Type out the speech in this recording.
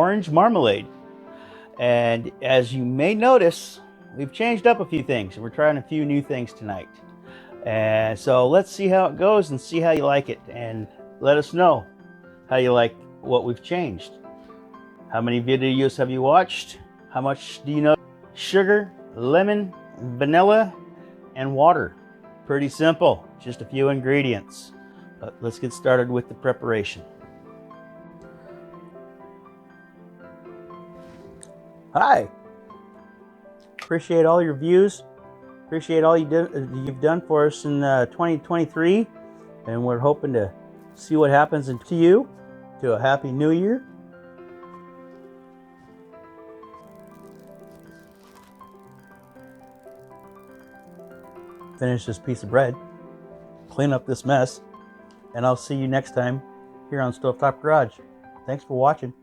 orange marmalade. And as you may notice, we've changed up a few things. We're trying a few new things tonight. And so let's see how it goes and see how you like it. And let us know how you like what we've changed. How many videos have you watched? How much do you know? Sugar, lemon, vanilla, and water. Pretty simple, just a few ingredients. But let's get started with the preparation. Hi! Appreciate all your views. Appreciate all you've done for us in 2023. And we're hoping to see what happens to you. To a Happy New Year. Finish this piece of bread, clean up this mess, and I'll see you next time here on StoveTop Garage. Thanks for watching.